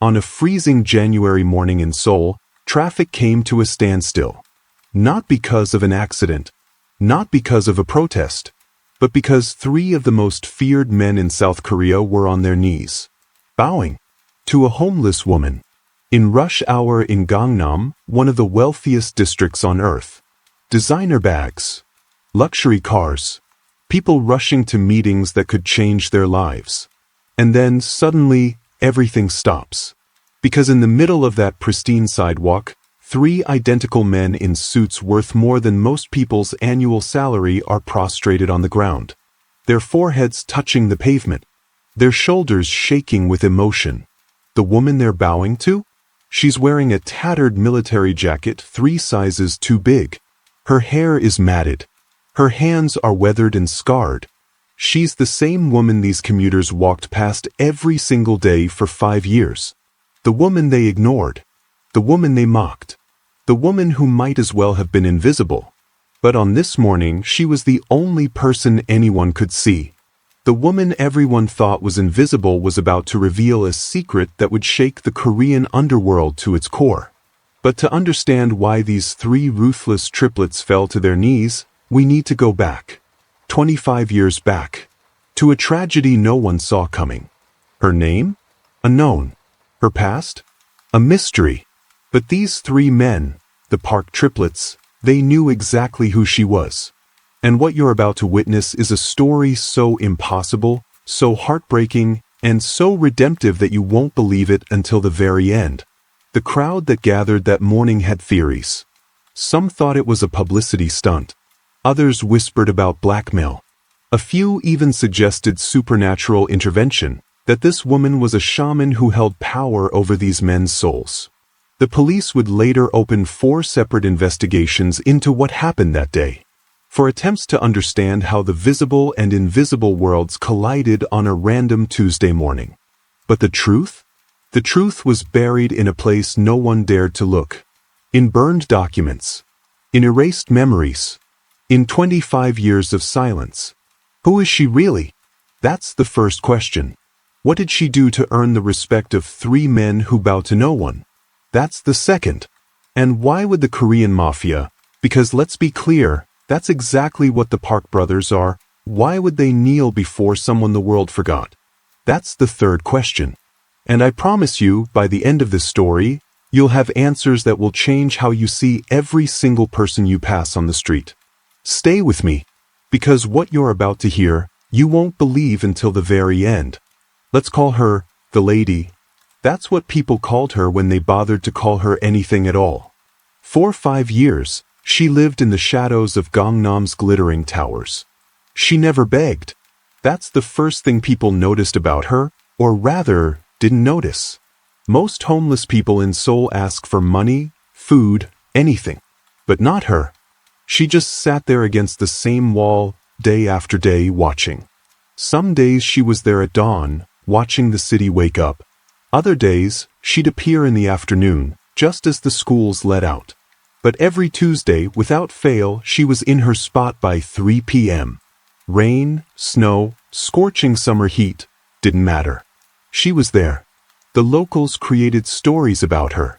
On a freezing January morning in Seoul, traffic came to a standstill. Not because of an accident, not because of a protest, but because three of the most feared men in South Korea were on their knees, bowing to a homeless woman in rush hour in Gangnam, one of the wealthiest districts on earth. Designer bags, luxury cars, people rushing to meetings that could change their lives. And then, suddenly, everything stops. Because in the middle of that pristine sidewalk, three identical men in suits worth more than most people's annual salary are prostrated on the ground, their foreheads touching the pavement, their shoulders shaking with emotion. The woman they're bowing to? She's wearing a tattered military jacket 3 sizes too big. Her hair is matted. Her hands are weathered and scarred. She's the same woman these commuters walked past every single day for 5 years. The woman they ignored. The woman they mocked. The woman who might as well have been invisible. But on this morning, she was the only person anyone could see. The woman everyone thought was invisible was about to reveal a secret that would shake the Korean underworld to its core. But to understand why these 3 ruthless triplets fell to their knees, we need to go back. 25 years back. To a tragedy no one saw coming. Her name? Unknown. Her past? A mystery. But these 3 men, the Park triplets, they knew exactly who she was. And what you're about to witness is a story so impossible, so heartbreaking, and so redemptive that you won't believe it until the very end. The crowd that gathered that morning had theories. Some thought it was a publicity stunt. Others whispered about blackmail. A few even suggested supernatural intervention, that this woman was a shaman who held power over these men's souls. The police would later open 4 separate investigations into what happened that day, for attempts to understand how the visible and invisible worlds collided on a random Tuesday morning. But the truth? The truth was buried in a place no one dared to look. In burned documents. In erased memories. In 25 years of silence. Who is she really? That's the first question. What did she do to earn the respect of 3 men who bow to no one? That's the second. And why would the Korean mafia? Because let's be clear, that's exactly what the Park brothers are. Why would they kneel before someone the world forgot? That's the third question. And I promise you, by the end of this story, you'll have answers that will change how you see every single person you pass on the street. Stay with me, because what you're about to hear, you won't believe until the very end. Let's call her the lady. That's what people called her when they bothered to call her anything at all. For 5 years, she lived in the shadows of Gangnam's glittering towers. She never begged. That's the first thing people noticed about her, or rather, didn't notice. Most homeless people in Seoul ask for money, food, anything. But not her. She just sat there against the same wall, day after day, watching. Some days she was there at dawn, watching the city wake up. Other days, she'd appear in the afternoon, just as the schools let out. But every Tuesday, without fail, she was in her spot by 3 p.m. Rain, snow, scorching summer heat, didn't matter. She was there. The locals created stories about her.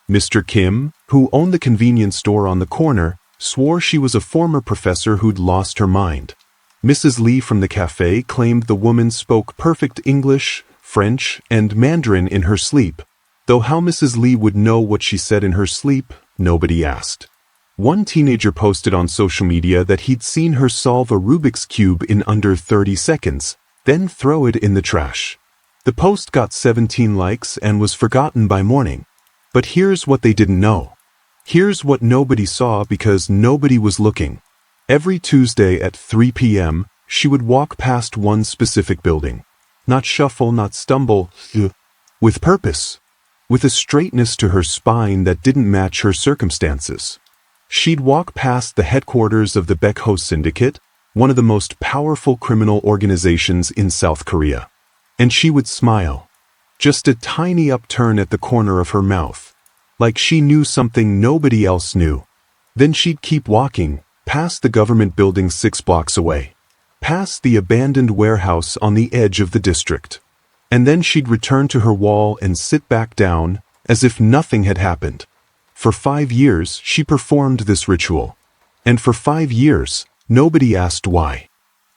Mr. Kim, who owned the convenience store on the corner, swore she was a former professor who'd lost her mind. Mrs. Lee from the cafe claimed the woman spoke perfect English, French, and Mandarin in her sleep, though how Mrs. Lee would know what she said in her sleep, nobody asked. One teenager posted on social media that he'd seen her solve a Rubik's Cube in under 30 seconds, then throw it in the trash. The post got 17 likes and was forgotten by morning. But here's what they didn't know. Here's what nobody saw because nobody was looking. Every Tuesday at 3 p.m., she would walk past one specific building. Not shuffle, not stumble, with purpose, with a straightness to her spine that didn't match her circumstances. She'd walk past the headquarters of the Baekho Syndicate, one of the most powerful criminal organizations in South Korea. And she would smile, just a tiny upturn at the corner of her mouth, like she knew something nobody else knew. Then she'd keep walking, past the government building 6 blocks away. Past the abandoned warehouse on the edge of the district. And then she'd return to her wall and sit back down, as if nothing had happened. For 5 years, she performed this ritual. And for 5 years, nobody asked why.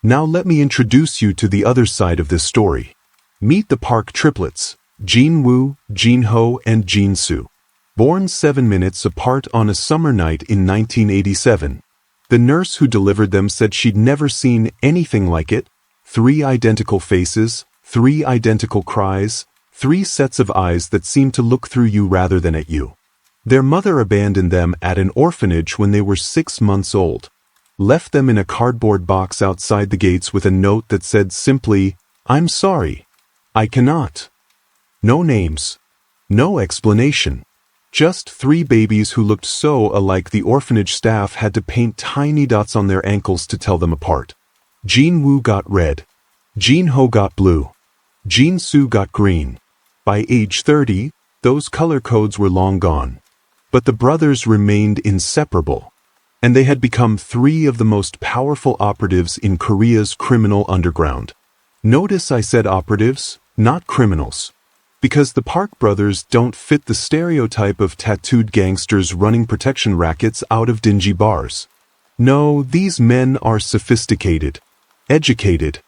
Now let me introduce you to the other side of this story. Meet the Park triplets, Jin-woo, Jin-ho, and Jin-soo. Born 7 minutes apart on a summer night in 1987. The nurse who delivered them said she'd never seen anything like it. 3 identical faces, 3 identical cries, 3 sets of eyes that seemed to look through you rather than at you. Their mother abandoned them at an orphanage when they were 6 months old. Left them in a cardboard box outside the gates with a note that said simply, "I'm sorry. I cannot." No names. No explanation. Just 3 babies who looked so alike the orphanage staff had to paint tiny dots on their ankles to tell them apart. Jin-woo got red. Jin-ho got blue. Jin-soo got green. By age 30, those color codes were long gone. But the brothers remained inseparable. And they had become 3 of the most powerful operatives in Korea's criminal underground. Notice I said operatives, not criminals. Because the Park brothers don't fit the stereotype of tattooed gangsters running protection rackets out of dingy bars. No, these men are sophisticated, educated,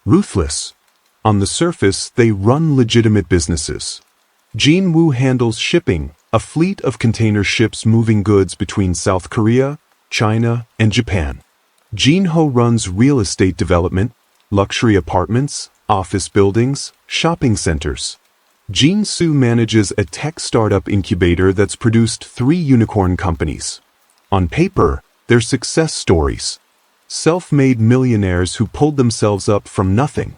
ruthless. On the surface, they run legitimate businesses. Jin-woo handles shipping, a fleet of container ships moving goods between South Korea, China, and Japan. Jin-ho runs real estate development, luxury apartments, office buildings, shopping centers. Jin-soo manages a tech startup incubator that's produced 3 unicorn companies. On paper, they're success stories. Self-made millionaires who pulled themselves up from nothing.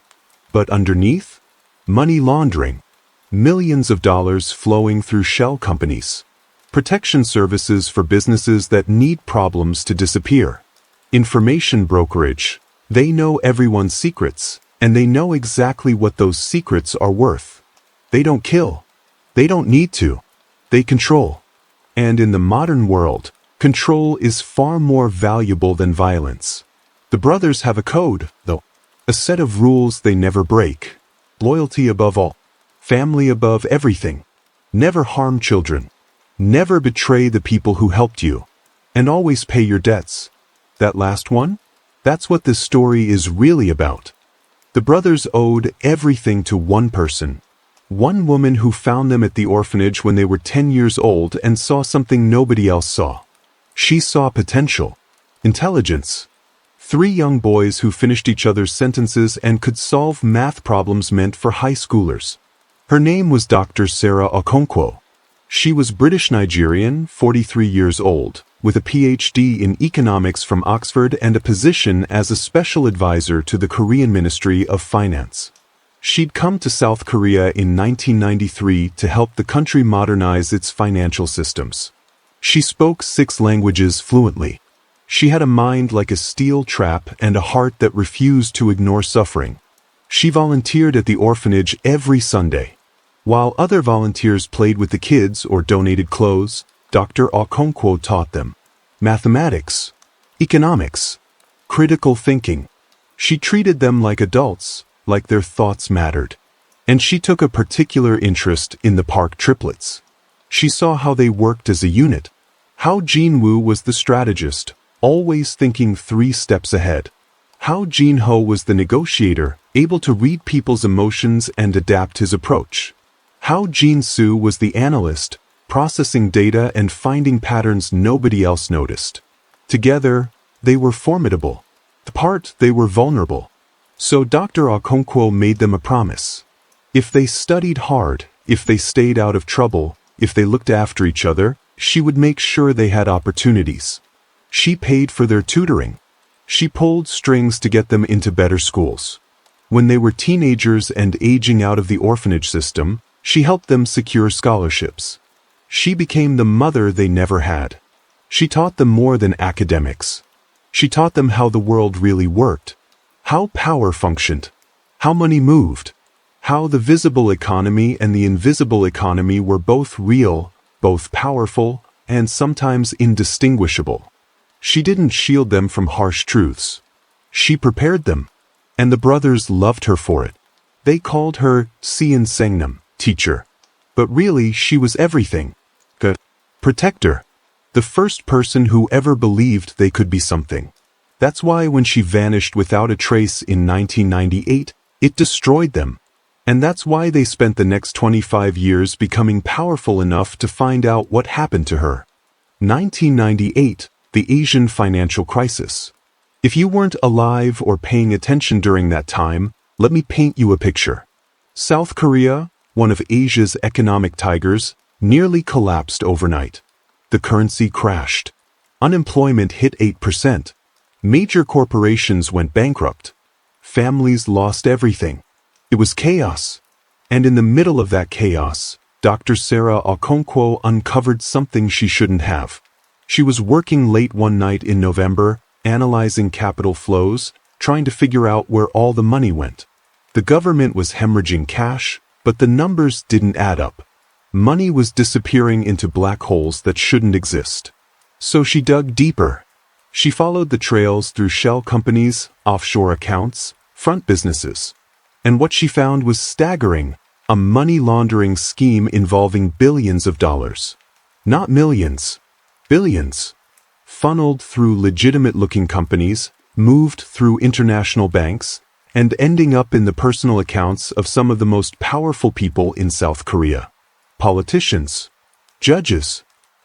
But underneath? Money laundering. Millions of dollars flowing through shell companies. Protection services for businesses that need problems to disappear. Information brokerage. They know everyone's secrets, and they know exactly what those secrets are worth. They don't kill. They don't need to. They control. And in the modern world, control is far more valuable than violence. The brothers have a code, though. A set of rules they never break. Loyalty above all. Family above everything. Never harm children. Never betray the people who helped you. And always pay your debts. That last one? That's what this story is really about. The brothers owed everything to one person. One woman who found them at the orphanage when they were 10 years old and saw something nobody else saw. She saw potential. Intelligence. 3 young boys who finished each other's sentences and could solve math problems meant for high schoolers. Her name was Dr. Sarah Okonkwo. She was British-Nigerian, 43 years old, with a PhD in economics from Oxford and a position as a special advisor to the Korean Ministry of Finance. She'd come to South Korea in 1993 to help the country modernize its financial systems. She spoke 6 languages fluently. She had a mind like a steel trap and a heart that refused to ignore suffering. She volunteered at the orphanage every Sunday. While other volunteers played with the kids or donated clothes, Dr. Okonkwo taught them mathematics, economics, critical thinking. She treated them like adults, like their thoughts mattered. And she took a particular interest in the Park triplets. She saw how they worked as a unit, how Jin-woo was the strategist, always thinking 3 steps ahead, how Jin-ho was the negotiator, able to read people's emotions and adapt his approach, how Jin-soo was the analyst, processing data and finding patterns nobody else noticed. Together, they were formidable. Apart, they were vulnerable. So Dr. Okonkwo made them a promise. If they studied hard, if they stayed out of trouble, if they looked after each other, she would make sure they had opportunities. She paid for their tutoring. She pulled strings to get them into better schools. When they were teenagers and aging out of the orphanage system, she helped them secure scholarships. She became the mother they never had. She taught them more than academics. She taught them how the world really worked. How power functioned, how money moved, how the visible economy and the invisible economy were both real, both powerful, and sometimes indistinguishable. She didn't shield them from harsh truths. She prepared them, and the brothers loved her for it. They called her Gangnam, teacher. But really she was everything. The protector. The first person who ever believed they could be something. That's why when she vanished without a trace in 1998, it destroyed them. And that's why they spent the next 25 years becoming powerful enough to find out what happened to her. 1998, the Asian financial crisis. If you weren't alive or paying attention during that time, let me paint you a picture. South Korea, one of Asia's economic tigers, nearly collapsed overnight. The currency crashed. Unemployment hit 8%. Major corporations went bankrupt. Families lost everything. It was chaos. And in the middle of that chaos, Dr. Sarah Okonkwo uncovered something she shouldn't have. She was working late one night in November, analyzing capital flows, trying to figure out where all the money went. The government was hemorrhaging cash, but the numbers didn't add up. Money was disappearing into black holes that shouldn't exist. So she dug deeper. She followed the trails through shell companies, offshore accounts, front businesses. And what she found was staggering, a money laundering scheme involving billions of dollars. Not millions, billions. Funneled through legitimate-looking companies, moved through international banks, and ending up in the personal accounts of some of the most powerful people in South Korea. Politicians, judges,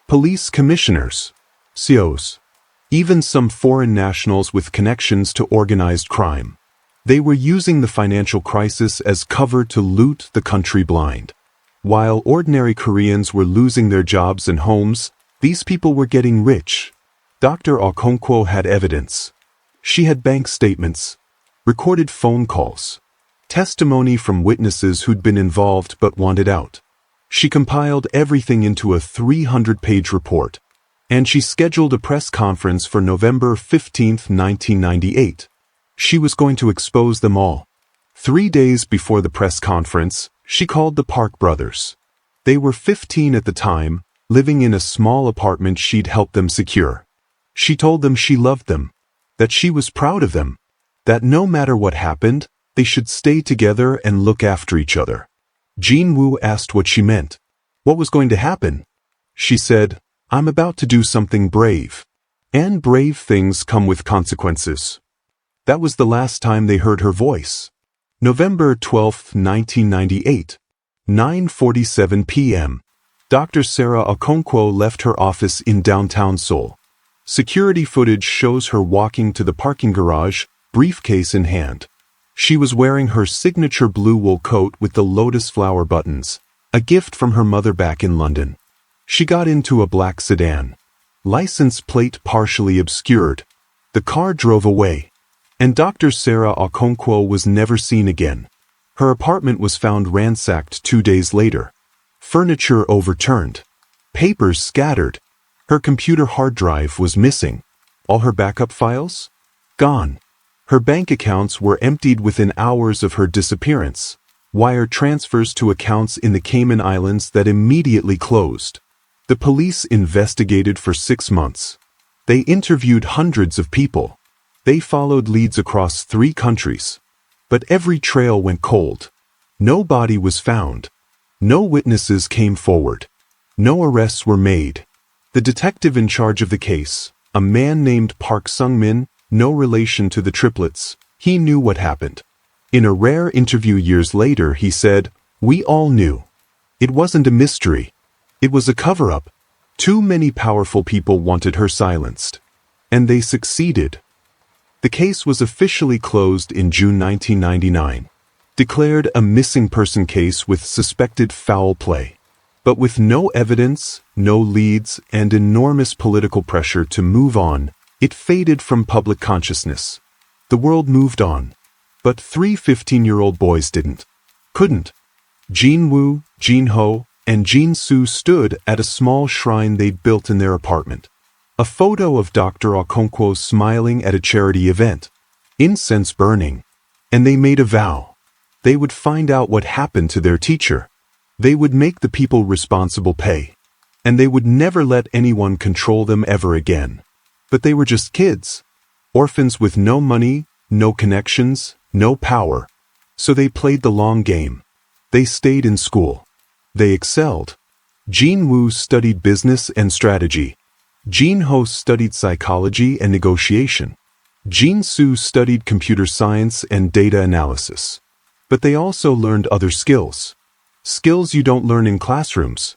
police commissioners, CEOs, even some foreign nationals with connections to organized crime. They were using the financial crisis as cover to loot the country blind. While ordinary Koreans were losing their jobs and homes, these people were getting rich. Dr. Okonkwo had evidence. She had bank statements, recorded phone calls, testimony from witnesses who'd been involved but wanted out. She compiled everything into a 300-page report, and she scheduled a press conference for November 15, 1998. She was going to expose them all. 3 days before the press conference, she called the Park brothers. They were 15 at the time, living in a small apartment she'd helped them secure. She told them she loved them, that she was proud of them, that no matter what happened, they should stay together and look after each other. Jin-woo asked what she meant. What was going to happen? She said, "I'm about to do something brave. And brave things come with consequences." That was the last time they heard her voice. November 12, 1998, 9:47 p.m. Dr. Sarah Okonkwo left her office in downtown Seoul. Security footage shows her walking to the parking garage, briefcase in hand. She was wearing her signature blue wool coat with the lotus flower buttons, a gift from her mother back in London. She got into a black sedan. License plate partially obscured. The car drove away. And Dr. Sarah Okonkwo was never seen again. Her apartment was found ransacked 2 days later. Furniture overturned. Papers scattered. Her computer hard drive was missing. All her backup files? Gone. Her bank accounts were emptied within hours of her disappearance. Wire transfers to accounts in the Cayman Islands that immediately closed. The police investigated for 6 months. They interviewed hundreds of people. They followed leads across 3 countries. But every trail went cold. No body was found. No witnesses came forward. No arrests were made. The detective in charge of the case, a man named Park Sung-min, no relation to the triplets, he knew what happened. In a rare interview years later, he said, "We all knew. It wasn't a mystery. It was a cover-up. Too many powerful people wanted her silenced. And they succeeded." The case was officially closed in June 1999, declared a missing person case with suspected foul play. But with no evidence, no leads, and enormous political pressure to move on, it faded from public consciousness. The world moved on. But 3 15-year-old boys didn't. Couldn't. Jin-woo, Jin-ho, and Jin-soo stood at a small shrine they'd built in their apartment. A photo of Dr. Okonkwo smiling at a charity event. Incense burning. And they made a vow. They would find out what happened to their teacher. They would make the people responsible pay. And they would never let anyone control them ever again. But they were just kids. Orphans with no money, no connections, no power. So they played the long game. They stayed in school. They excelled. Jin Woo studied business and strategy. Jin Ho studied psychology and negotiation. Jin Soo studied computer science and data analysis. But they also learned other skills. Skills you don't learn in classrooms.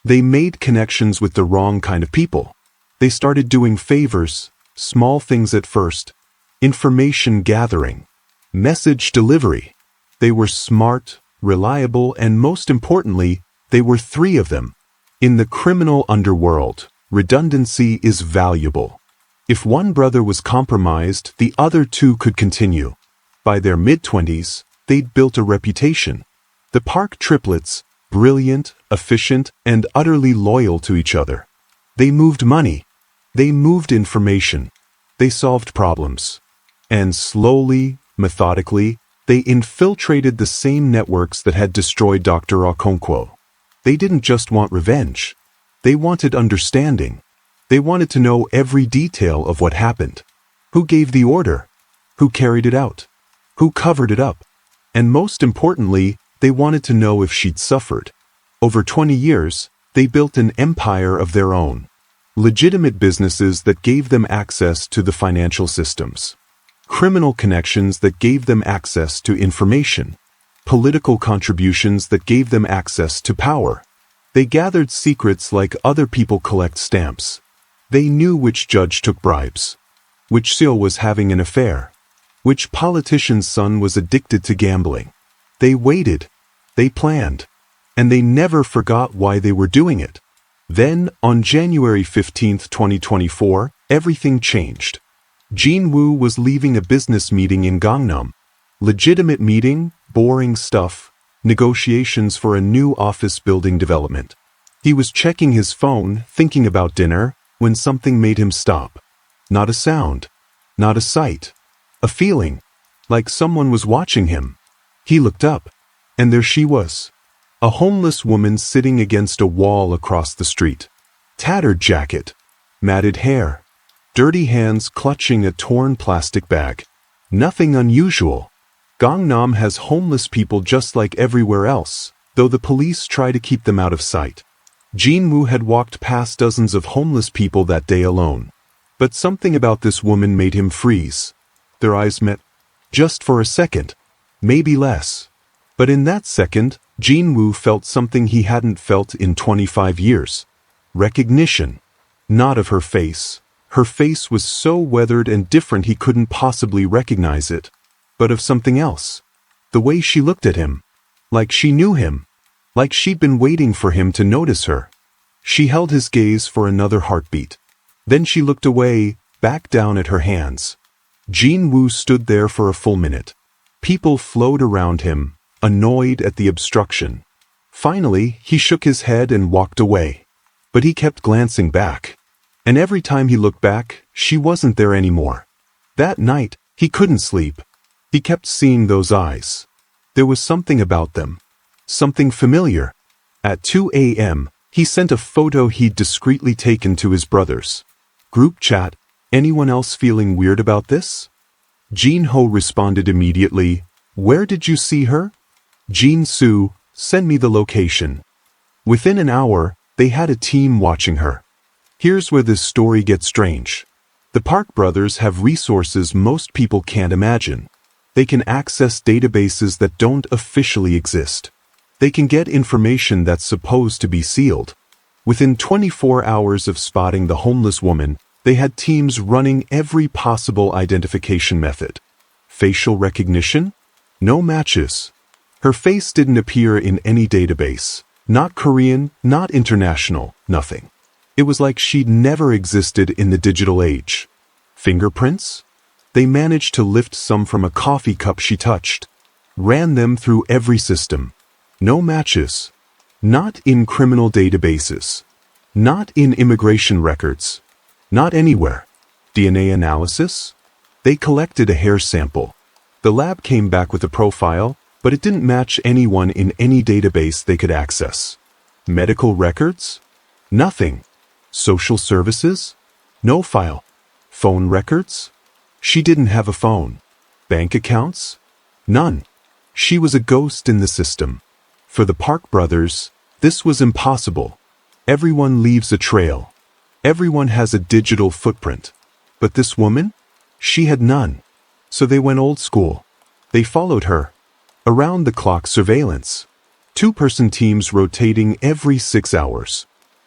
They made connections with the wrong kind of people. They started doing favors, small things at first, information gathering, message delivery. They were smart, reliable, and most importantly, they were three of them. In the criminal underworld, redundancy is valuable. If one brother was compromised, the other two could continue. By their mid-20s, they'd built a reputation. The Park triplets, brilliant, efficient, and utterly loyal to each other. They moved money. They moved information. They solved problems. And slowly, methodically, they infiltrated the same networks that had destroyed Dr. Okonkwo. They didn't just want revenge. They wanted understanding. They wanted to know every detail of what happened. Who gave the order? Who carried it out? Who covered it up? And most importantly, they wanted to know if she'd suffered. Over 20 years, they built an empire of their own. Legitimate businesses that gave them access to the financial systems. Criminal connections that gave them access to information. Political contributions that gave them access to power. They gathered secrets like other people collect stamps. They knew which judge took bribes. Which Seoul was having an affair. Which politician's son was addicted to gambling. They waited. They planned. And they never forgot why they were doing it. Then, on January 15, 2024, everything changed. Jin Woo was leaving a business meeting in Gangnam. Legitimate meeting, boring stuff, negotiations for a new office building development. He was checking his phone, thinking about dinner, when something made him stop. Not a sound. Not a sight. A feeling. Like someone was watching him. He looked up. And there she was. A homeless woman sitting against a wall across the street. Tattered jacket. Matted hair. Dirty hands clutching a torn plastic bag. Nothing unusual. Gangnam has homeless people just like everywhere else, though the police try to keep them out of sight. Jin Woo had walked past dozens of homeless people that day alone. But something about this woman made him freeze. Their eyes met. Just for a second. Maybe less. But in that second, Jin Woo felt something he hadn't felt in 25 years. Recognition. Not of her face. Her face was so weathered and different he couldn't possibly recognize it. But of something else. The way she looked at him. Like she knew him. Like she'd been waiting for him to notice her. She held his gaze for another heartbeat. Then she looked away, back down at her hands. Jin Woo stood there for a full minute. People flowed around him, annoyed at the obstruction. Finally, he shook his head and walked away. But he kept glancing back. And every time he looked back, she wasn't there anymore. That night, he couldn't sleep. He kept seeing those eyes. There was something about them. Something familiar. At 2 a.m., he sent a photo he'd discreetly taken to his brothers. Group chat, anyone else feeling weird about this? Jin Ho responded immediately, "Where did you see her?" Jin Soo, "Send me the location." Within an hour, they had a team watching her. Here's where this story gets strange. The Park brothers have resources most people can't imagine. They can access databases that don't officially exist. They can get information that's supposed to be sealed. Within 24 hours of spotting the homeless woman, they had teams running every possible identification method. Facial recognition? No matches. Her face didn't appear in any database. Not Korean, not international, nothing. It was like she'd never existed in the digital age. Fingerprints? They managed to lift some from a coffee cup she touched. Ran them through every system. No matches. Not in criminal databases. Not in immigration records. Not anywhere. DNA analysis? They collected a hair sample. The lab came back with a profile, but it didn't match anyone in any database they could access. Medical records? Nothing. Social services? No file. Phone records? She didn't have a phone. Bank accounts? None. She was a ghost in the system. For the Park brothers, this was impossible. Everyone leaves a trail. Everyone has a digital footprint. But this woman? She had none. So they went old school. They followed her. Around-the-clock surveillance. Two-person teams rotating every 6 hours.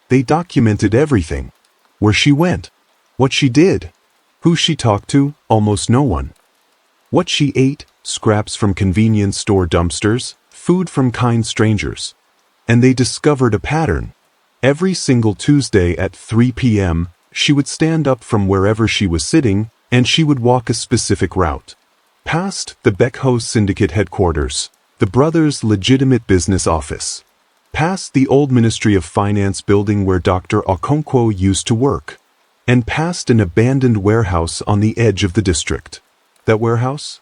They documented everything. Where she went. What she did. Who she talked to, almost no one. What she ate, scraps from convenience store dumpsters, food from kind strangers. And they discovered a pattern. Every single Tuesday at 3 p.m., she would stand up from wherever she was sitting, and she would walk a specific route. Past the Baekho Syndicate headquarters, the brothers' legitimate business office. Past the old Ministry of Finance building where Dr. Okonkwo used to work. And past an abandoned warehouse on the edge of the district. That warehouse?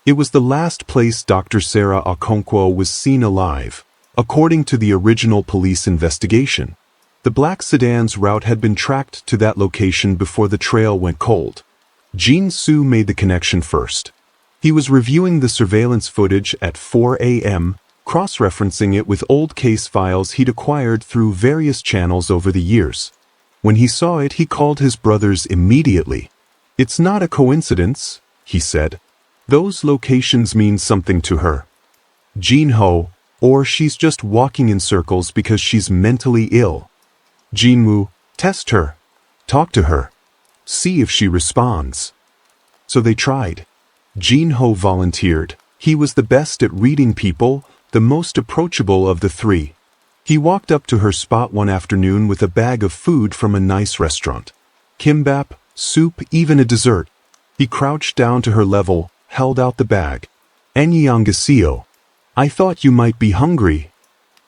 It was the last place Dr. Sarah Okonkwo was seen alive, according to the original police investigation. The black sedan's route had been tracked to that location before the trail went cold. Jin-soo made the connection first. He was reviewing the surveillance footage at 4 a.m., cross-referencing it with old case files he'd acquired through various channels over the years. When he saw it, he called his brothers immediately. "It's not a coincidence," he said. "Those locations mean something to her. Jin-ho, or she's just walking in circles because she's mentally ill. Jin-woo, test her. Talk to her. See if she responds." So they tried. Jin-ho volunteered. He was the best at reading people, the most approachable of the three. He walked up to her spot one afternoon with a bag of food from a nice restaurant. Kimbap, soup, even a dessert. He crouched down to her level, held out the bag. "Annyeonghaseyo. I thought you might be hungry."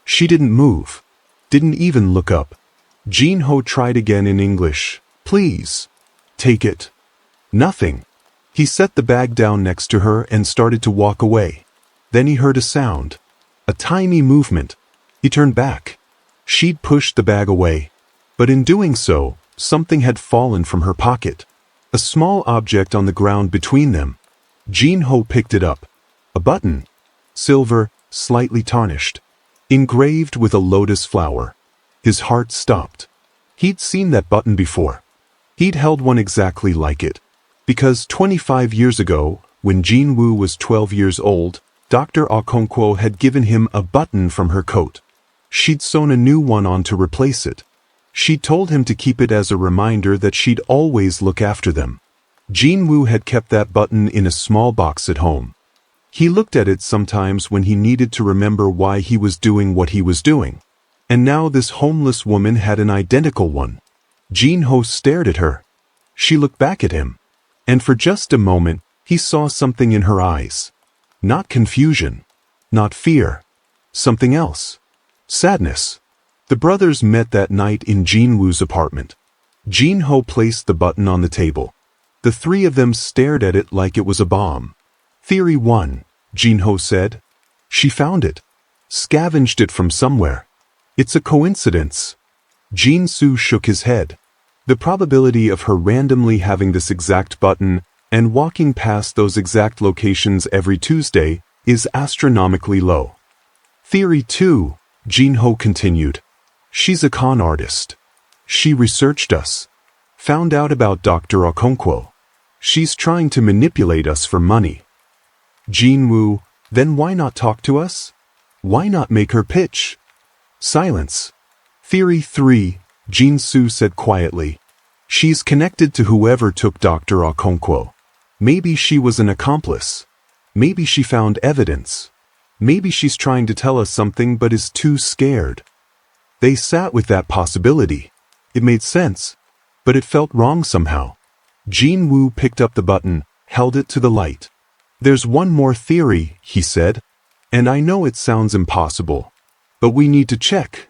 She didn't move. Didn't even look up. Jin-ho tried again in English. "Please. Take it." Nothing. He set the bag down next to her and started to walk away. Then he heard a sound. A tiny movement. He turned back. She'd pushed the bag away. But in doing so, something had fallen from her pocket. A small object on the ground between them. Jin-ho picked it up. A button. Silver, slightly tarnished. Engraved with a lotus flower. His heart stopped. He'd seen that button before. He'd held one exactly like it. Because 25 years ago, when Jin-woo was 12 years old, Dr. Okonkwo had given him a button from her coat. She'd sewn a new one on to replace it. She'd told him to keep it as a reminder that she'd always look after them. Jin-woo had kept that button in a small box at home. He looked at it sometimes when he needed to remember why he was doing what he was doing. And now this homeless woman had an identical one. Jin-ho stared at her. She looked back at him. And for just a moment, he saw something in her eyes. Not confusion. Not fear. Something else. Sadness. The brothers met that night in Jin-woo's apartment. Jin-ho placed the button on the table. The three of them stared at it like it was a bomb. "Theory 1, Jin-ho said. "She found it. Scavenged it from somewhere. It's a coincidence." Jin-soo shook his head. The probability of her randomly having this exact button and walking past those exact locations every Tuesday is astronomically low. "Theory 2, Jin-ho continued. "She's a con artist. She researched us. Found out about Dr. Okonkwo. She's trying to manipulate us for money." Jin-woo, then why not talk to us? Why not make her pitch? Silence. "Theory 3, Jin-soo said quietly. "She's connected to whoever took Dr. Okonkwo. Maybe she was an accomplice. Maybe she found evidence. Maybe she's trying to tell us something but is too scared." They sat with that possibility. It made sense, but it felt wrong somehow. Jin-woo picked up the button, held it to the light. "There's one more theory," he said. "And I know it sounds impossible, but we need to check."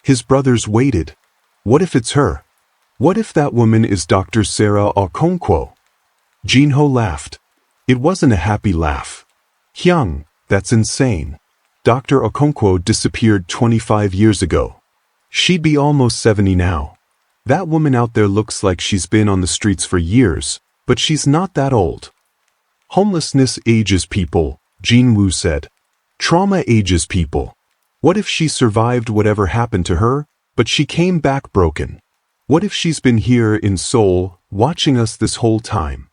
His brothers waited. What if it's her? What if that woman is Dr. Sarah Okonkwo? Jin-ho laughed. It wasn't a happy laugh. "Hyung, that's insane. Dr. Okonkwo disappeared 25 years ago. She'd be almost 70 now. That woman out there looks like she's been on the streets for years, but she's not that old. Homelessness ages people, Jin-woo said. Trauma ages people. What if she survived whatever happened to her, but she came back broken? What if she's been here in Seoul, watching us this whole time?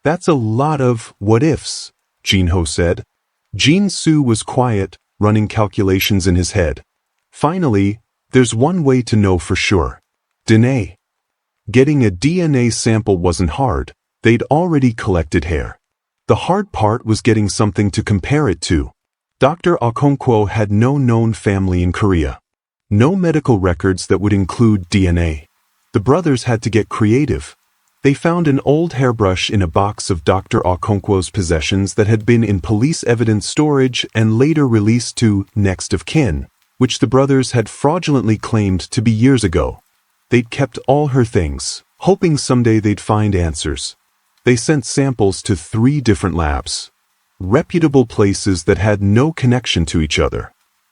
That's a lot of what-ifs, Jin-ho said. Jin-soo was quiet, running calculations in his head. Finally, there's one way to know for sure. DNA. Getting a DNA sample wasn't hard. They'd already collected hair. The hard part was getting something to compare it to. Dr. Okonkwo had no known family in Korea. No medical records that would include DNA. The brothers had to get creative. They found an old hairbrush in a box of Dr. Okonkwo's possessions that had been in police evidence storage and later released to next of kin, which the brothers had fraudulently claimed to be years ago. They'd kept all her things, hoping someday they'd find answers. They sent samples to 3 different labs. Reputable places that had no connection to each other.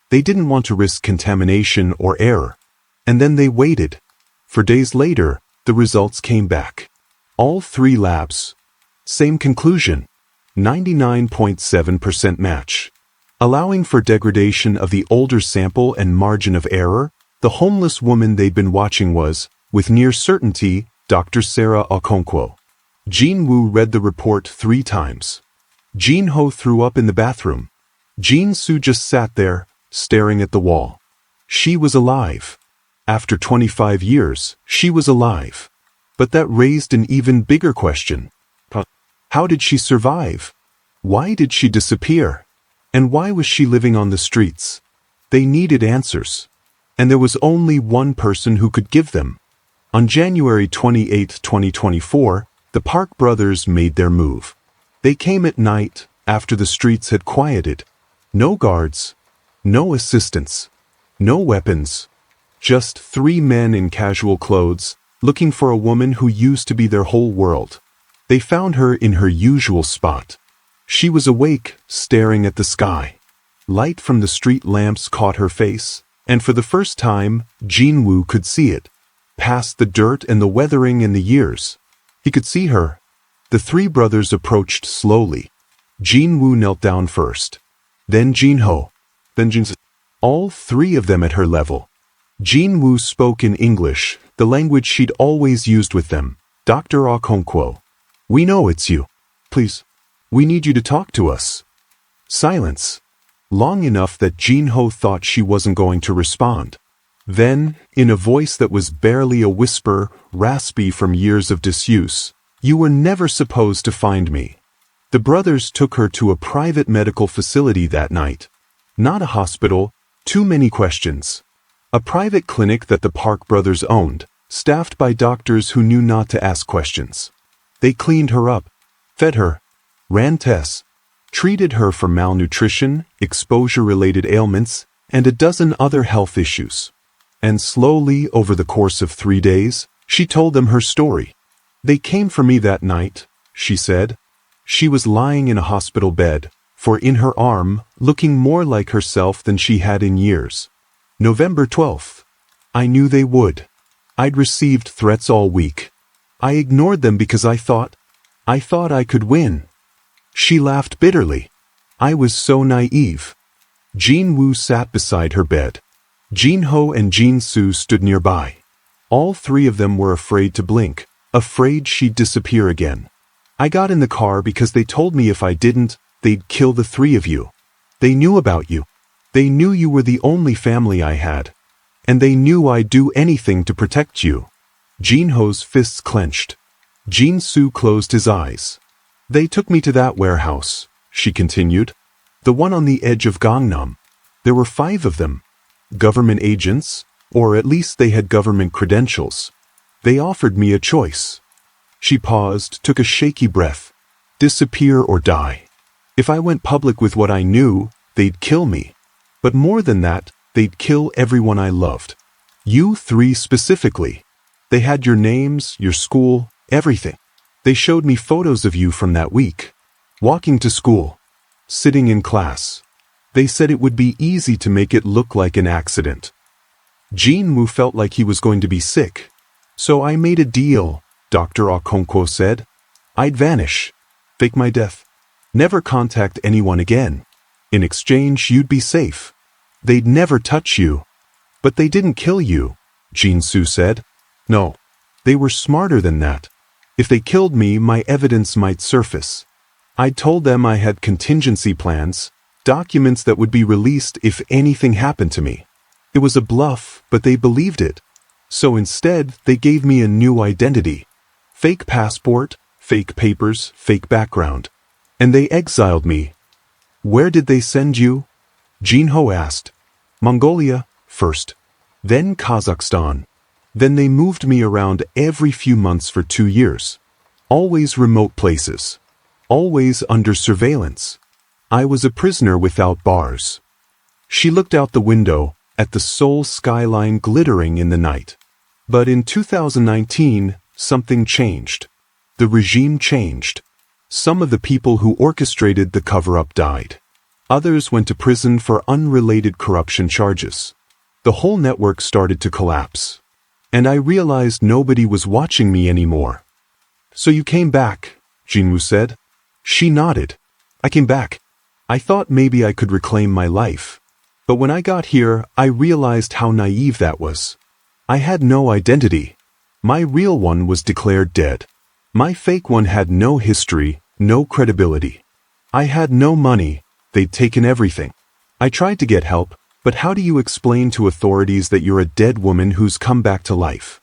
They didn't want to risk contamination or error. And then they waited. For days later, the results came back. All 3 labs. Same conclusion. 99.7% match. Allowing for degradation of the older sample and margin of error, the homeless woman they'd been watching was, with near certainty, Dr. Sarah Okonkwo. Jin-woo read the report 3 times. Jin-ho threw up in the bathroom. Jin-soo just sat there, staring at the wall. She was alive. After 25 years, she was alive. But that raised an even bigger question. How did she survive? Why did she disappear? And why was she living on the streets? They needed answers. And there was only one person who could give them. On January 28, 2024, the Park brothers made their move. They came at night, after the streets had quieted. No guards, no assistants, no weapons. Just 3 men in casual clothes, looking for a woman who used to be their whole world. They found her in her usual spot. She was awake, staring at the sky. Light from the street lamps caught her face, and for the first time, Jin-woo could see it. Past the dirt and the weathering and the years. He could see her. The 3 brothers approached slowly. Jin-woo knelt down first. Then Jin-ho. Then Jin-soo. All 3 of them at her level. Jin-woo spoke in English, the language she'd always used with them. Dr. Okonkwo. We know it's you. Please. We need you to talk to us. Silence. Long enough that Jin-ho thought she wasn't going to respond. Then, in a voice that was barely a whisper, raspy from years of disuse, you were never supposed to find me. The brothers took her to a private medical facility that night. Not a hospital, too many questions. A private clinic that the Park brothers owned, staffed by doctors who knew not to ask questions. They cleaned her up, fed her, ran tests, treated her for malnutrition, exposure-related ailments, and a dozen other health issues. And slowly, over the course of 3 days, she told them her story. They came for me that night, she said. She was lying in a hospital bed, for in her arm, looking more like herself than she had in years. November 12th. I knew they would. I'd received threats all week. I ignored them because I thought I could win. She laughed bitterly. I was so naive. Jin-woo sat beside her bed. Jin-ho and Jin-soo stood nearby. All 3 of them were afraid to blink, afraid she'd disappear again. I got in the car because they told me if I didn't, they'd kill the 3 of you. They knew about you. They knew you were the only family I had. And they knew I'd do anything to protect you. Jin-ho's fists clenched. Jin-soo closed his eyes. They took me to that warehouse, she continued. The one on the edge of Gangnam. There were 5 of them. Government agents, or at least they had government credentials. They offered me a choice. She paused, took a shaky breath. Disappear or die. If I went public with what I knew, they'd kill me. But more than that, they'd kill everyone I loved. You 3 specifically. They had your names, your school, everything. They showed me photos of you from that week. Walking to school. Sitting in class. They said it would be easy to make it look like an accident. Jin-woo felt like he was going to be sick. So I made a deal, Dr. Okonkwo said. I'd vanish. Fake my death. Never contact anyone again. In exchange, you'd be safe. They'd never touch you. But they didn't kill you, Jin-soo said. No. They were smarter than that. If they killed me, my evidence might surface. I'd told them I had contingency plans, documents that would be released if anything happened to me. It was a bluff, but they believed it. So instead, they gave me a new identity. Fake passport, fake papers, fake background. And they exiled me. Where did they send you? Jin-ho asked. Mongolia, first. Then Kazakhstan. Then they moved me around every few months for 2 years. Always remote places. Always under surveillance. I was a prisoner without bars. She looked out the window, at the Seoul skyline glittering in the night. But in 2019, something changed. The regime changed. Some of the people who orchestrated the cover-up died. Others went to prison for unrelated corruption charges. The whole network started to collapse. And I realized nobody was watching me anymore. So you came back, Jin-woo said. She nodded. I came back. I thought maybe I could reclaim my life. But when I got here, I realized how naive that was. I had no identity. My real one was declared dead. My fake one had no history, no credibility. I had no money. They'd taken everything. I tried to get help, but how do you explain to authorities that you're a dead woman who's come back to life?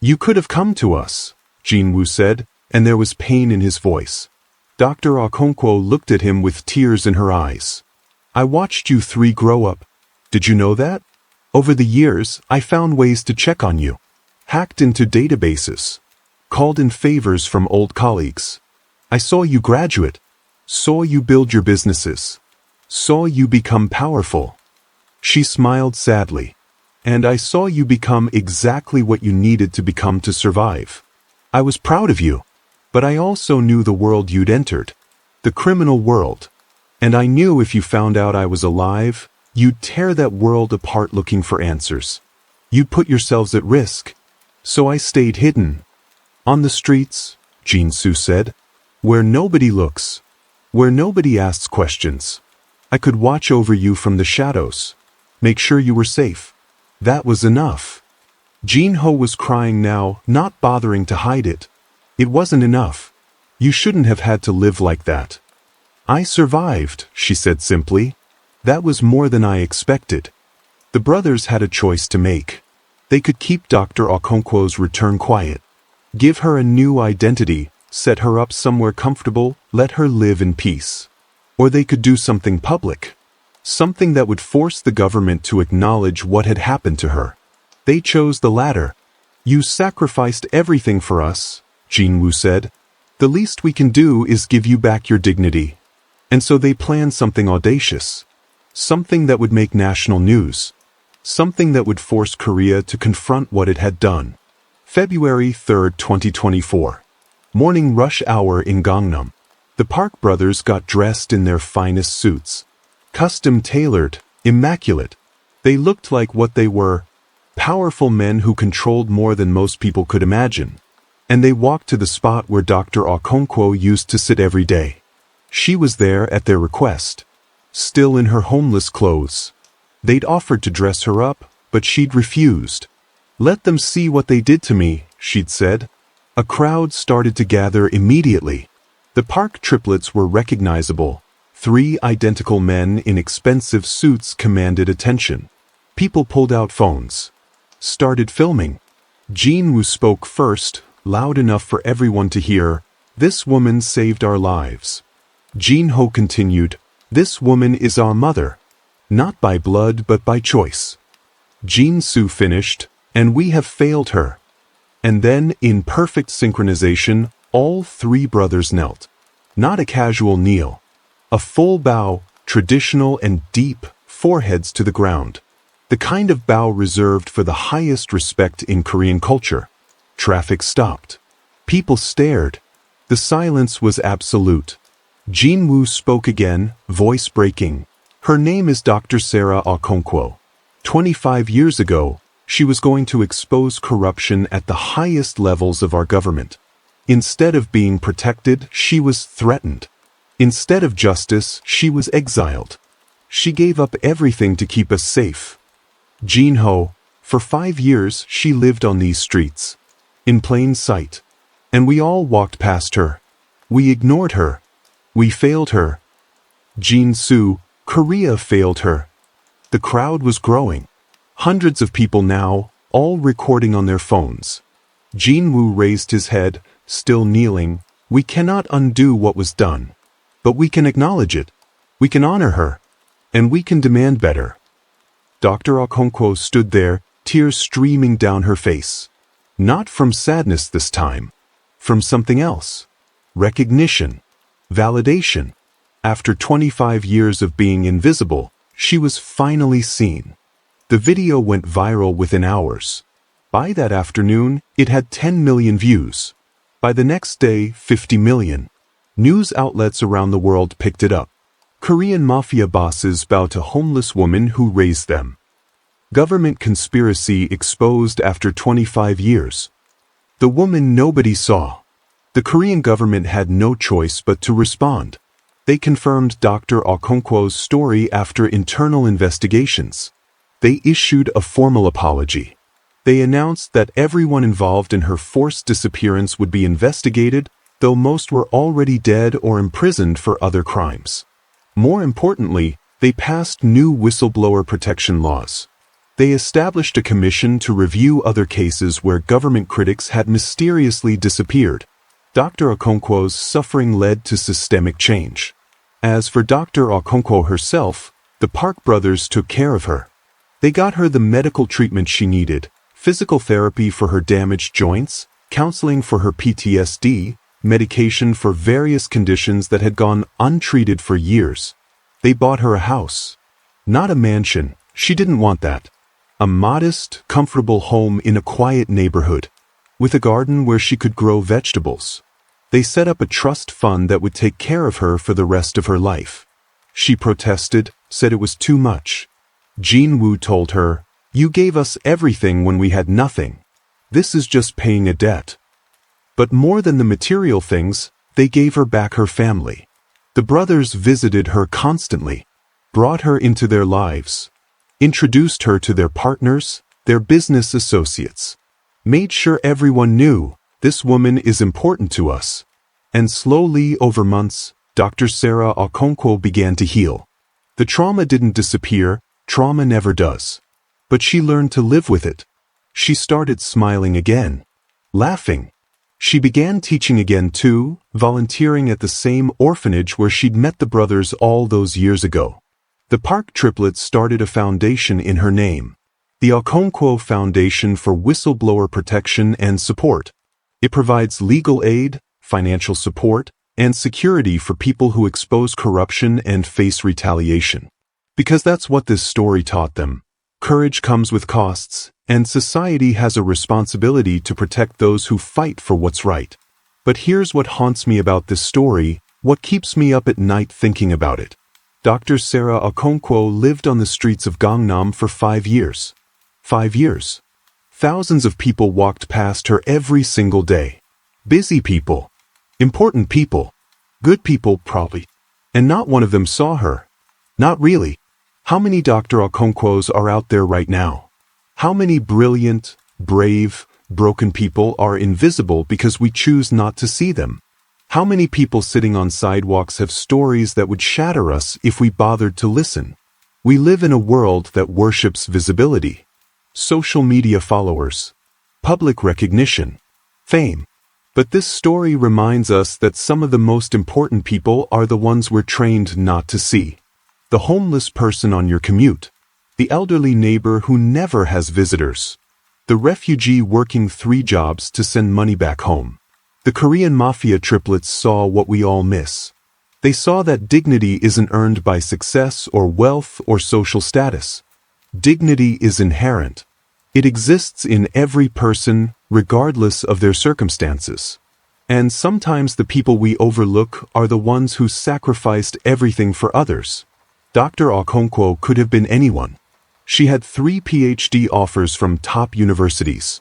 You could have come to us, Jin-woo said, and there was pain in his voice. Dr. Okonkwo looked at him with tears in her eyes. I watched you 3 grow up. Did you know that? Over the years, I found ways to check on you. Hacked into databases. Called in favors from old colleagues. I saw you graduate. Saw you build your businesses. Saw you become powerful. She smiled sadly. And I saw you become exactly what you needed to become to survive. I was proud of you. But I also knew the world you'd entered. The criminal world. And I knew if you found out I was alive, you'd tear that world apart looking for answers. You'd put yourselves at risk. So I stayed hidden. On the streets, Jin-soo said. Where nobody looks. Where nobody asks questions. I could watch over you from the shadows. Make sure you were safe. That was enough. Jin-ho was crying now, not bothering to hide it. It wasn't enough. You shouldn't have had to live like that. I survived, she said simply. That was more than I expected. The brothers had a choice to make. They could keep Dr. Okonkwo's return quiet. Give her a new identity, set her up somewhere comfortable, let her live in peace. Or they could do something public. Something that would force the government to acknowledge what had happened to her. They chose the latter. You sacrificed everything for us, Jin-woo said. The least we can do is give you back your dignity. And so they planned something audacious. Something that would make national news. Something that would force Korea to confront what it had done. February 3, 2024. Morning rush hour in Gangnam. The Park brothers got dressed in their finest suits. Custom tailored, immaculate. They looked like what they were. Powerful men who controlled more than most people could imagine. And they walked to the spot where Dr. Okonkwo used to sit every day. She was there at their request. Still in her homeless clothes. They'd offered to dress her up, but she'd refused. Let them see what they did to me, she'd said. A crowd started to gather immediately. The Park triplets were recognizable. 3 identical men in expensive suits commanded attention. People pulled out phones. Started filming. Jin-woo spoke first, loud enough for everyone to hear. This woman saved our lives. Jin-ho continued. This woman is our mother. Not by blood but by choice. Jin-soo finished. And we have failed her. And then, in perfect synchronization, all 3 brothers knelt. Not a casual kneel. A full bow, traditional and deep, foreheads to the ground. The kind of bow reserved for the highest respect in Korean culture. Traffic stopped. People stared. The silence was absolute. Jin-woo spoke again, voice breaking. Her name is Dr. Sarah Okonkwo. 25 years ago, she was going to expose corruption at the highest levels of our government. Instead of being protected, she was threatened. Instead of justice, she was exiled. She gave up everything to keep us safe. Jinho, for 5 years she lived on these streets, in plain sight. And we all walked past her. We ignored her. We failed her. Jin-soo, Korea failed her. The crowd was growing. Hundreds of people now, all recording on their phones. Jin-woo raised his head, still kneeling. We cannot undo what was done. But we can acknowledge it. We can honor her. And we can demand better. Dr. Okonkwo stood there, tears streaming down her face. Not from sadness this time. From something else. Recognition. Validation. After 25 years of being invisible, she was finally seen. The video went viral within hours. By that afternoon, it had 10 million views. By the next day, 50 million. News outlets around the world picked it up. Korean mafia bosses bow to homeless woman who raised them. Government conspiracy exposed after 25 years. The woman nobody saw. The Korean government had no choice but to respond. They confirmed Dr. Okonkwo's story after internal investigations. They issued a formal apology. They announced that everyone involved in her forced disappearance would be investigated, though most were already dead or imprisoned for other crimes. More importantly, they passed new whistleblower protection laws. They established a commission to review other cases where government critics had mysteriously disappeared. Dr. Okonkwo's suffering led to systemic change. As for Dr. Okonkwo herself, the Park brothers took care of her. They got her the medical treatment she needed, physical therapy for her damaged joints, counseling for her PTSD, medication for various conditions that had gone untreated for years. They bought her a house. Not a mansion, she didn't want that. A modest, comfortable home in a quiet neighborhood, with a garden where she could grow vegetables. They set up a trust fund that would take care of her for the rest of her life. She protested, said it was too much. Jin-woo told her, "You gave us everything when we had nothing. This is just paying a debt." But more than the material things, they gave her back her family. The brothers visited her constantly, brought her into their lives, introduced her to their partners, their business associates, made sure everyone knew, this woman is important to us. And slowly, over months, Dr. Sarah Okonkwo began to heal. The trauma didn't disappear, trauma never does. But she learned to live with it. She started smiling again, laughing. She began teaching again too, volunteering at the same orphanage where she'd met the brothers all those years ago. The Park triplets started a foundation in her name, the Okonkwo Foundation for Whistleblower Protection and Support. It provides legal aid, financial support, and security for people who expose corruption and face retaliation. Because that's what this story taught them. Courage comes with costs, and society has a responsibility to protect those who fight for what's right. But here's what haunts me about this story, what keeps me up at night thinking about it. Dr. Sarah Okonkwo lived on the streets of Gangnam for 5 years. 5 years. Thousands of people walked past her every single day. Busy people. Important people. Good people, probably. And not one of them saw her. Not really. How many Dr. Okonkwos are out there right now? How many brilliant, brave, broken people are invisible because we choose not to see them? How many people sitting on sidewalks have stories that would shatter us if we bothered to listen? We live in a world that worships visibility, social media followers, public recognition, fame. But this story reminds us that some of the most important people are the ones we're trained not to see. The homeless person on your commute, the elderly neighbor who never has visitors, the refugee working 3 jobs to send money back home. The Korean mafia triplets saw what we all miss. They saw that dignity isn't earned by success or wealth or social status. Dignity is inherent. It exists in every person, regardless of their circumstances. And sometimes the people we overlook are the ones who sacrificed everything for others. Dr. Okonkwo could have been anyone. She had 3 PhD offers from top universities.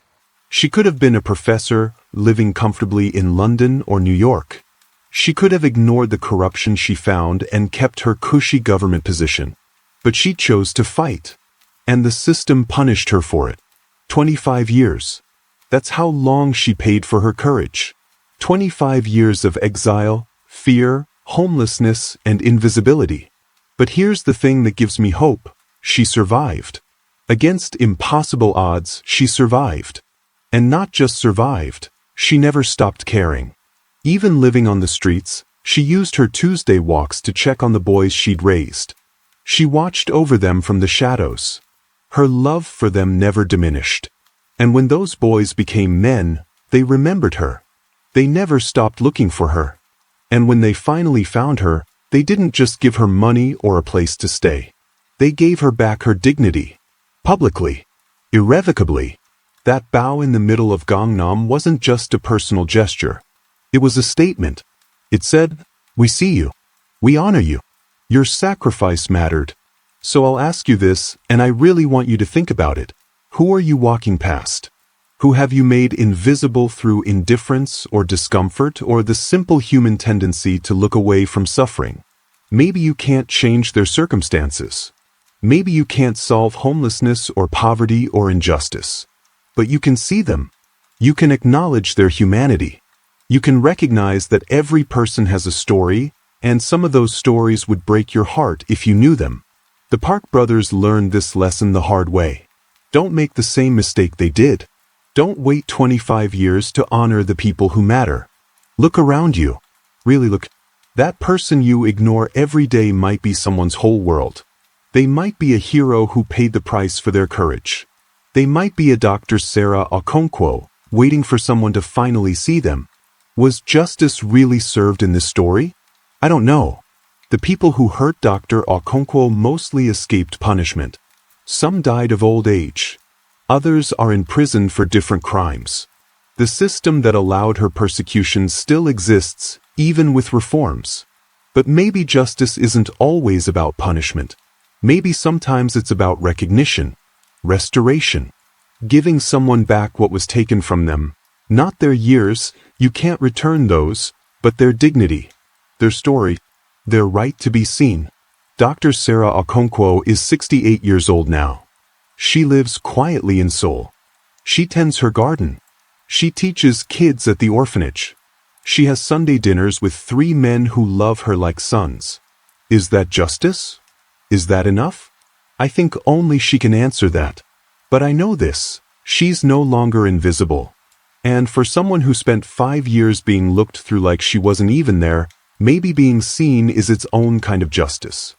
She could have been a professor, living comfortably in London or New York. She could have ignored the corruption she found and kept her cushy government position. But she chose to fight. And the system punished her for it. 25 years. That's how long she paid for her courage. 25 years of exile, fear, homelessness, and invisibility. But here's the thing that gives me hope. She survived. Against impossible odds, she survived. And not just survived, she never stopped caring. Even living on the streets, she used her Tuesday walks to check on the boys she'd raised. She watched over them from the shadows. Her love for them never diminished. And when those boys became men, they remembered her. They never stopped looking for her. And when they finally found her, they didn't just give her money or a place to stay. They gave her back her dignity. Publicly. Irrevocably. That bow in the middle of Gangnam wasn't just a personal gesture. It was a statement. It said, "We see you. We honor you. Your sacrifice mattered." So I'll ask you this, and I really want you to think about it. Who are you walking past? Who have you made invisible through indifference or discomfort or the simple human tendency to look away from suffering? Maybe you can't change their circumstances. Maybe you can't solve homelessness or poverty or injustice. But you can see them. You can acknowledge their humanity. You can recognize that every person has a story, and some of those stories would break your heart if you knew them. The Park brothers learned this lesson the hard way. Don't make the same mistake they did. Don't wait 25 years to honor the people who matter. Look around you. Really look. That person you ignore every day might be someone's whole world. They might be a hero who paid the price for their courage. They might be a Dr. Sarah Okonkwo, waiting for someone to finally see them. Was justice really served in this story? I don't know. The people who hurt Dr. Okonkwo mostly escaped punishment. Some died of old age. Others are in prison for different crimes. The system that allowed her persecution still exists, even with reforms. But maybe justice isn't always about punishment. Maybe sometimes it's about recognition, restoration, giving someone back what was taken from them. Not their years, you can't return those, but their dignity, their story, their right to be seen. Dr. Sarah Okonkwo is 68 years old now. She lives quietly in Seoul. She tends her garden. She teaches kids at the orphanage. She has Sunday dinners with 3 men who love her like sons. Is that justice? Is that enough? I think only she can answer that. But I know this. She's no longer invisible. And for someone who spent 5 years being looked through like she wasn't even there, maybe being seen is its own kind of justice.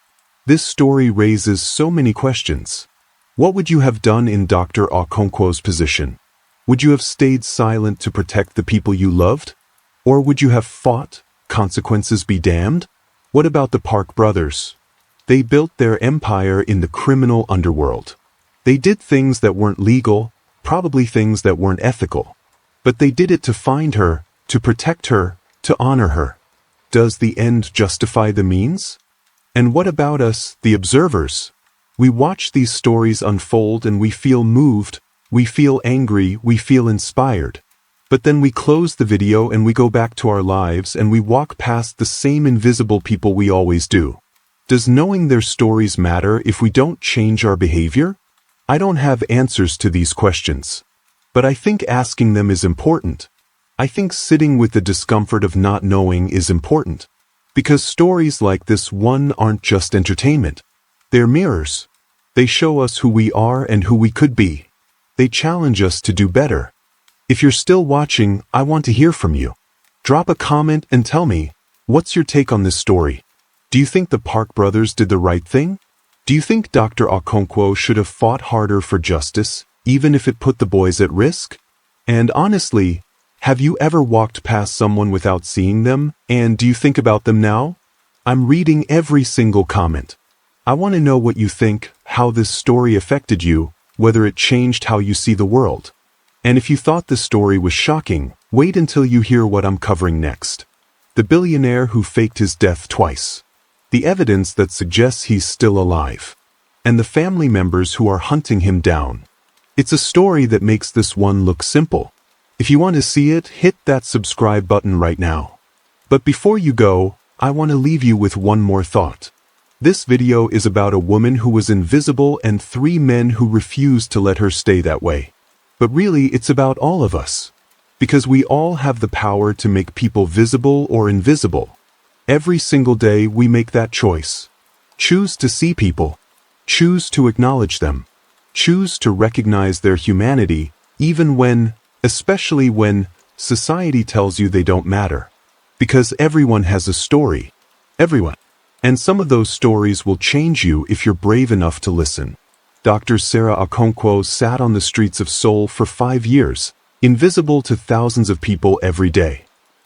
This story raises so many questions. What would you have done in Dr. Okonkwo's position? Would you have stayed silent to protect the people you loved? Or would you have fought, consequences be damned? What about the Park brothers? They built their empire in the criminal underworld. They did things that weren't legal, probably things that weren't ethical. But they did it to find her, to protect her, to honor her. Does the end justify the means? And what about us, the observers? We watch these stories unfold and we feel moved, we feel angry, we feel inspired. But then we close the video and we go back to our lives and we walk past the same invisible people we always do. Does knowing their stories matter if we don't change our behavior? I don't have answers to these questions. But I think asking them is important. I think sitting with the discomfort of not knowing is important. Because stories like this one aren't just entertainment. They're mirrors. They show us who we are and who we could be. They challenge us to do better. If you're still watching, I want to hear from you. Drop a comment and tell me, what's your take on this story? Do you think the Park brothers did the right thing? Do you think Dr. Okonkwo should have fought harder for justice, even if it put the boys at risk? And honestly, have you ever walked past someone without seeing them, and do you think about them now? I'm reading every single comment. I want to know what you think, how this story affected you, whether it changed how you see the world. And if you thought this story was shocking, wait until you hear what I'm covering next. The billionaire who faked his death twice. The evidence that suggests he's still alive. And the family members who are hunting him down. It's a story that makes this one look simple. If you want to see it, hit that subscribe button right now. But before you go, I want to leave you with one more thought. This video is about a woman who was invisible and 3 men who refused to let her stay that way. But really, it's about all of us. Because we all have the power to make people visible or invisible. Every single day we make that choice. Choose to see people. Choose to acknowledge them. Choose to recognize their humanity, even when, especially when, society tells you they don't matter. Because everyone has a story. Everyone. And some of those stories will change you if you're brave enough to listen. Dr. Sarah Okonkwo sat on the streets of Seoul for 5 years, invisible to thousands of people every day.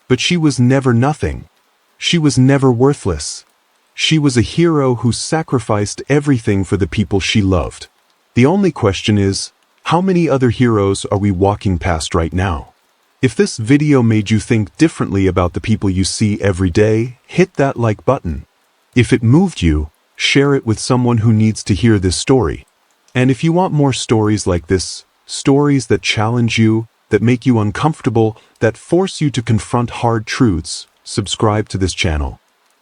But she was never nothing. She was never worthless. She was a hero who sacrificed everything for the people she loved. The only question is, how many other heroes are we walking past right now? If this video made you think differently about the people you see every day, hit that like button. If it moved you, share it with someone who needs to hear this story. And if you want more stories like this, stories that challenge you, that make you uncomfortable, that force you to confront hard truths, subscribe to this channel.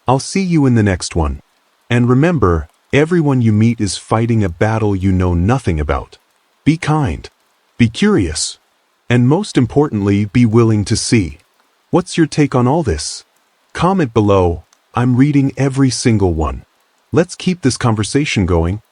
I'll see you in the next one. And remember, everyone you meet is fighting a battle you know nothing about. Be kind. Be curious. And most importantly, be willing to see. What's your take on all this? Comment below. I'm reading every single one. Let's keep this conversation going.